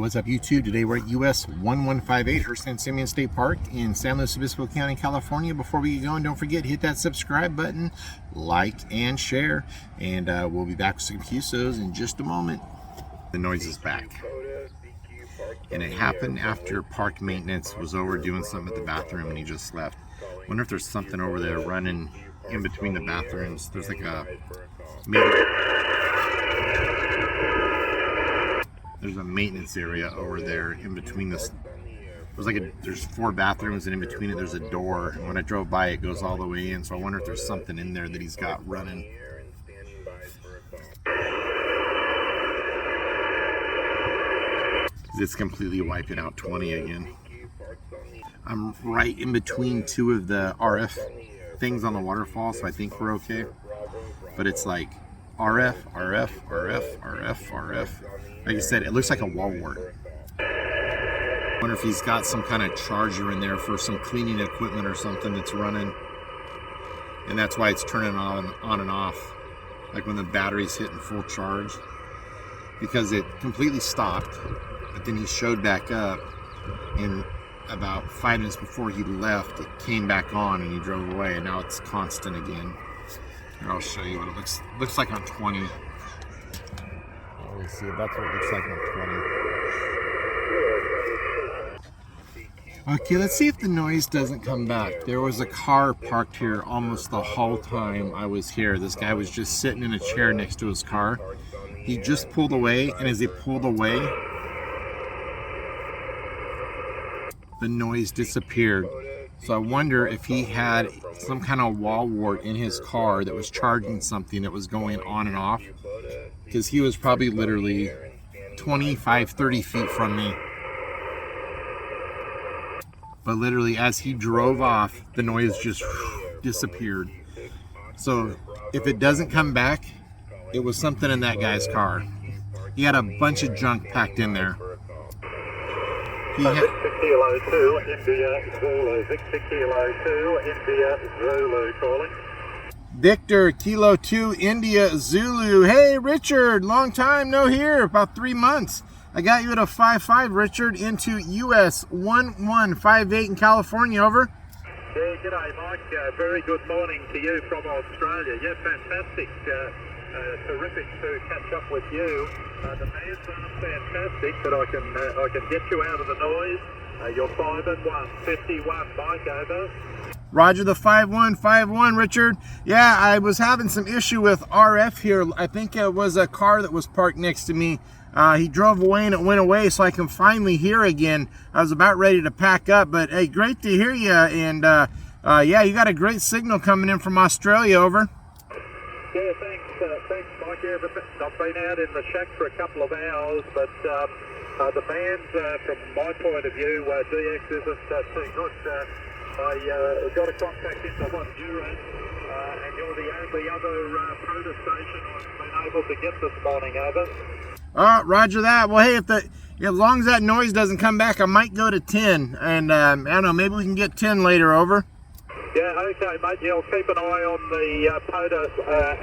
what's up YouTube? Today we're at US 1158 Hearst and Simeon State Park in San Luis Obispo County, California. Before we get going, don't forget, hit that subscribe button, like and share, and we'll be back with some QSOs in just a moment. The noise is back, and it happened after park maintenance was over doing something at the bathroom and he just left. Wonder if there's something over there running in between the bathrooms. There's like a there's a maintenance area over there in between this. There's 4 bathrooms, and in between it there's a door. And when I drove by, it goes all the way in. So I wonder if there's something in there that he's got running. It's completely wiping out 20 again. I'm right in between 2 of the RF things on the waterfall, so I think we're okay. But it's like RF, RF, RF, RF, RF. Like I said, it looks like a wall wart. I wonder if he's got some kind of charger in there for some cleaning equipment or something that's running. And that's why it's turning on and off. Like when the battery's hitting full charge. Because it completely stopped, but then he showed back up, and about 5 minutes before he left, it came back on and he drove away, and now it's constant again. Here, I'll show you what it looks like on 20. Let me see, that's what it looks like on 20. Okay, let's see if the noise doesn't come back. There was a car parked here almost the whole time I was here. This guy was just sitting in a chair next to his car. He just pulled away, and as he pulled away, the noise disappeared. So I wonder if he had some kind of wall wart in his car that was charging something that was going on and off, because he was probably literally 25, 30 feet from me. But literally as he drove off, the noise just disappeared. So if it doesn't come back, it was something in that guy's car. He had a bunch of junk packed in there. Victor Kilo 2, India Zulu. Victor Kilo 2, India Zulu calling. Victor Kilo 2, India Zulu. Hey Richard, long time no hear, about 3 months. I got you at a 5-5, Richard, into US 1158 in California, over. Yeah, g'day Mike, very good morning to you from Australia. Yeah, fantastic. Terrific to catch up with you. The man's fantastic, but I can get you out of the noise. You're 5-1, 51, Mike, over. Roger, the 5151, Richard. Yeah, I was having some issue with RF here. I think it was a car that was parked next to me. He drove away and it went away, so I can finally hear again. I was about ready to pack up, but hey, great to hear you. And yeah, you got a great signal coming in from Australia, over. Yeah, thanks Mike. Yeah, I've been out in the shack for a couple of hours, but the band, from my point of view, DX isn't too good. I got a contact into Honduras, and you're the only other POTA station I've been able to get this morning, over. Roger that. Well, hey, as long as that noise doesn't come back, I might go to 10, and I don't know, maybe we can get 10 later, over. Yeah, okay, mate. Yeah, I'll keep an eye on the POTA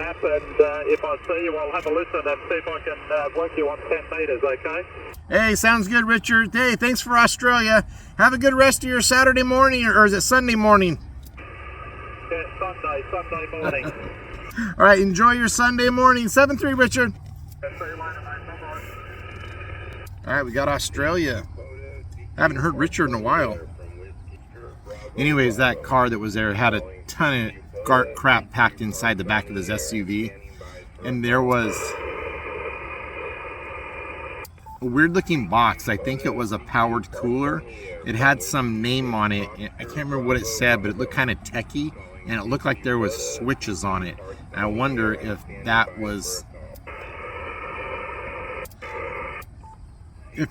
app, and if I see you, I'll have a listen and see if I can work you on 10 meters, okay? Hey, sounds good, Richard. Hey, thanks for Australia. Have a good rest of your Saturday morning, or is it Sunday morning? Yeah, Sunday morning. All right, enjoy your Sunday morning. 7-3, Richard. Yeah, see you later, mate. Bye-bye. All right, we got Australia. I haven't heard Richard in a while. Anyways, that car that was there had a ton of crap packed inside the back of his SUV. And there was a weird looking box. I think it was a powered cooler. It had some name on it. I can't remember what it said, but it looked kind of techy. And it looked like there was switches on it. And I wonder if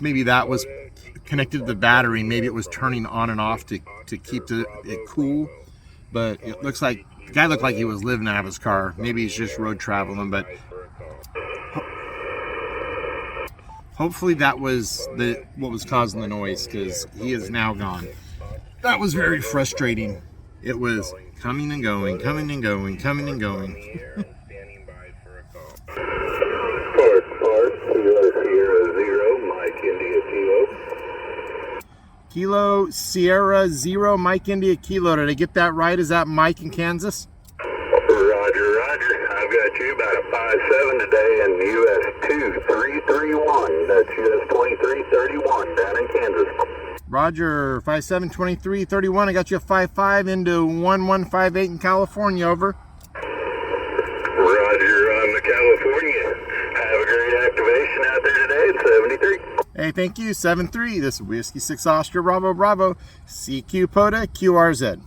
maybe that was connected to the battery. Maybe it was turning on and off to keep it cool. But it looks like the guy looked like he was living out of his car. Maybe he's just road traveling, but hopefully that was what was causing the noise, because he is now gone. That was very frustrating. It was coming and going, coming and going, coming and going. Hearst, Sierra 0, Mike, India Kilo Sierra 0 Mike India Kilo. Did I get that right? Is that Mike in Kansas? Roger, roger. I've got you about a 5.7 today in US 2331. That's US 2331 down in Kansas. Roger, 5.7 2331. I got you a 5.5 into 1158 in California. Over. Roger on the California. Have a great activation out there today at 73. Hey, thank you. 7-3. This is Whiskey 6 Oscar Bravo Bravo. CQ POTA QRZ.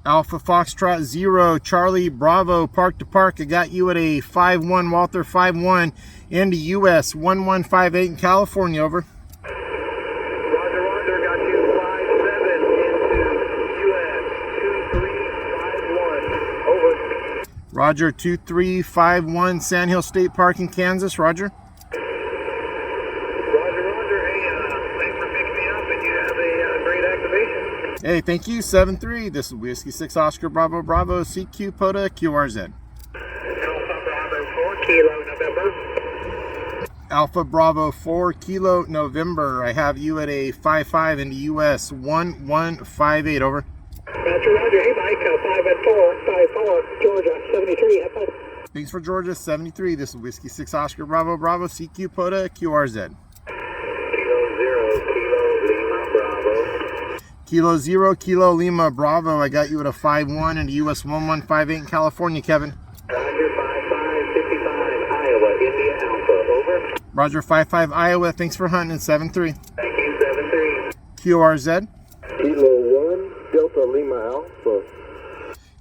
Alpha Foxtrot 0 Charlie Bravo Park to Park. I got you at a 5-1 Walter 5-1 into US 1158 in California. Over. Roger, roger, got you 5-7 into US 2351. Over. Roger, 2351 Sandhill State Park in Kansas. Roger. Roger, roger. Hey, thanks for picking me up, and you have a great activation. Hey, thank you. 7-3. This is Whiskey 6 Oscar Bravo Bravo CQ POTA QRZ. Alpha Bravo 4 Kilo November. Alpha Bravo 4 Kilo November. I have you at a 5-5 into US 1158. Over. Roger, roger. Hey, Mike, 5-4, Georgia, 73. Echo. Thanks for Georgia. 73. This is Whiskey 6 Oscar Bravo Bravo CQ POTA QRZ. Kilo 0 Kilo Lima Bravo. Kilo 0 Kilo Lima Bravo. I got you at a 5-1 into US 1158 in California, Kevin. Roger, 5555 Iowa, India Alpha. Over. Roger, 5-5 Iowa. Thanks for hunting. 7-3. Thank you, 7-3. QRZ. Kilo 1 Delta Lima Alpha.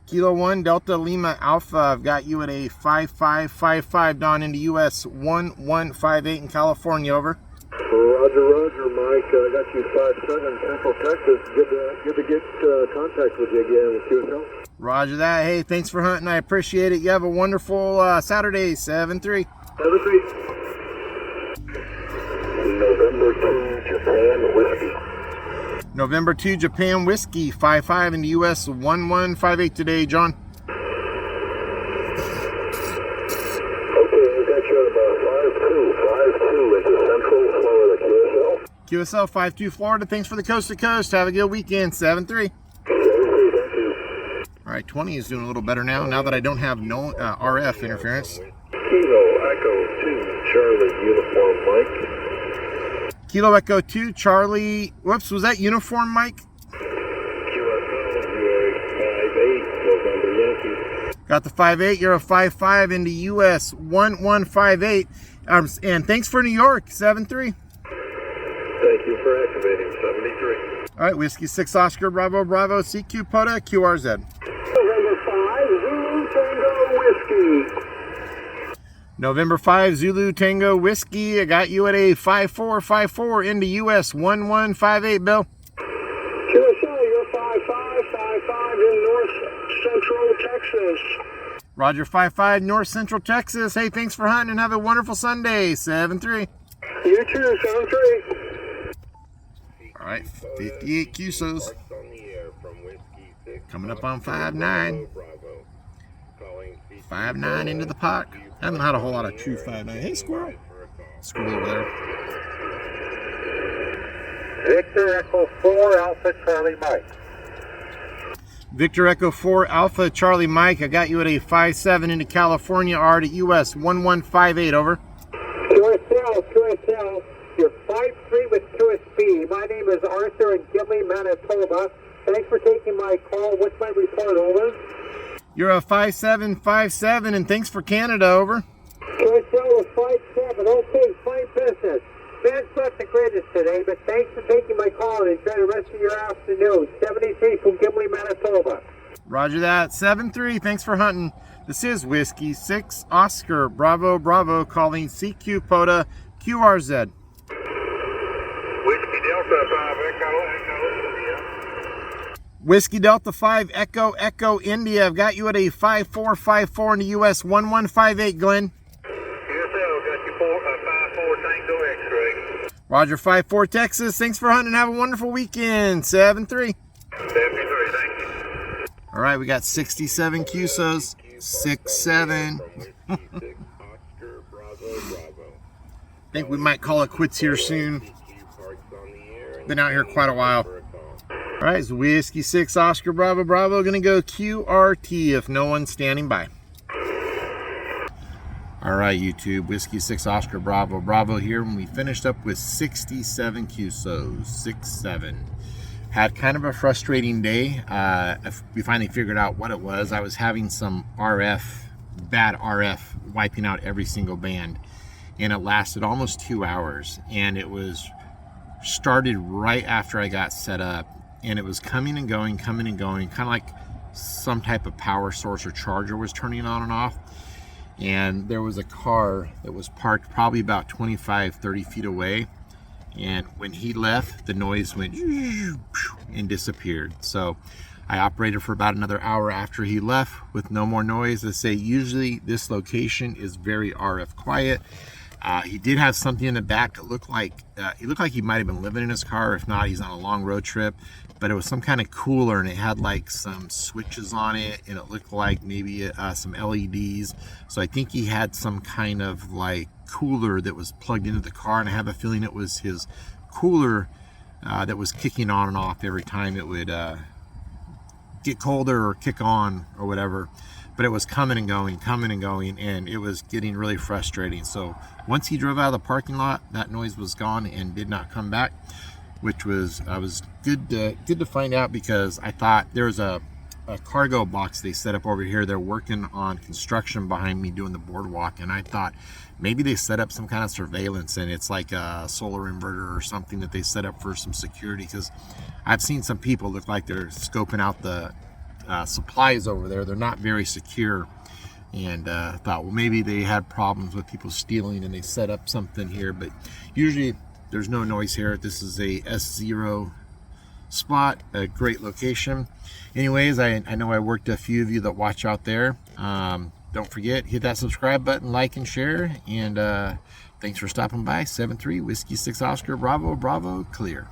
Kilo 1 Delta Lima Alpha. I've got you at a 5-5-5-5 down into US 1158 in California. Over. Roger, roger, Mike. I got you 5-7 Central Texas. Good to get contact with you again with QSL. Roger that. Hey, thanks for hunting. I appreciate it. You have a wonderful Saturday. 7-3. 7-3. November 2 Japan Whiskey. November 2 Japan Whiskey. 5-5 into US 1158 today, John. Okay, I got you at about 5-2 into Central Florida QSL. QSL 5-2 Florida. Thanks for the coast to coast. Have a good weekend. 7-3. 7-3, thank you. All right, 20 is doing a little better now that I don't have no RF interference. Kilo Echo 2 Charlie Uniform Mike. Kilo Echo 2 Charlie. Whoops, was that uniform, Mike? QSL 58 November Yankee. Got the 5-8. You're a 5-5 into US 1158. And thanks for New York. 7-3. Thank you for activating 73. All right, Whiskey 6 Oscar Bravo Bravo CQ POTA QRZ. November 5 Zulu Tango Whiskey. November 5 Zulu Tango Whiskey. I got you at a 5-4-5-4 into US 1158, Bill. QSL, you're 5-5-5-5 in North Central Texas. Roger, 5-5 North Central Texas. Hey, thanks for hunting and have a wonderful Sunday. 7-3. You too, 7-3. All right, 58 QSOs. Coming up on 5-9. 5-9 into the park. I haven't had a whole lot of true 5-9. Hey, squirrel. Squirrel over there. Victor Echo 4 Alpha Charlie Mike. Victor Echo 4 Alpha Charlie Mike. I got you at a 5-7 into California. R to US 1158. Over. QSL, you're 5-3 with QSB. My name is Arthur in Gimli, Manitoba. Thanks for taking my call. What's my report? Over. You're a 5-7-5-7, and thanks for Canada. Over. QSL is 5-7. Okay, fine business. Man's not the greatest today, but thanks for taking my call and enjoy the rest of your afternoon. 73 from Gimli, Manitoba. Roger that. 7-3. Thanks for hunting. This is Whiskey 6 Oscar Bravo Bravo calling CQ POTA QRZ. Whiskey Delta 5 Echo India. Whiskey Delta 5 Echo Echo India. I've got you at a 5-4-5-4 in the US 1158, Glenn. QSL got you 5-4 Tango X-ray. Roger, 5-4 Texas. Thanks for hunting. Have a wonderful weekend. 7-3. 73, thank you. All right, we got 67 QSOs. 6-7. think we might call it quits here soon. Been out here quite a while. All right, so Whiskey 6 Oscar Bravo Bravo gonna go QRT if no one's standing by. All right, YouTube, Whiskey 6 Oscar Bravo Bravo here, when we finished up with 67 QSOs, 6-7. Had kind of a frustrating day. We finally figured out what it was. I was having some bad RF, wiping out every single band, and it lasted almost 2 hours, and it was started right after I got set up, and it was coming and going, kind of like some type of power source or charger was turning on and off. And there was a car that was parked probably about 25-30 feet away, and when he left, the noise went and disappeared. So I operated for about another hour after he left with no more noise. I say usually this location is very RF quiet. He did have something in the back that looked like he might have been living in his car. If not, he's on a long road trip. But it was some kind of cooler, and it had like some switches on it, and it looked like maybe some LEDs. So I think he had some kind of like cooler that was plugged into the car, and I have a feeling it was his cooler that was kicking on and off every time it would get colder or kick on or whatever. But it was coming and going, and it was getting really frustrating. So once he drove out of the parking lot, that noise was gone and did not come back, which was good to find out, because I thought there was a cargo box they set up over here. They're working on construction behind me doing the boardwalk, and I thought maybe they set up some kind of surveillance, and it's like a solar inverter or something that they set up for some security, because I've seen some people look like they're scoping out the supplies over there. They're not very secure, and thought, well, maybe they had problems with people stealing and they set up something here. But usually there's no noise here. This is a S0 spot, a great location. Anyways, I know I worked a few of you that watch out there. Don't forget, hit that subscribe button, like and share, and thanks for stopping by. 7-3 Whiskey 6 Oscar Bravo Bravo clear.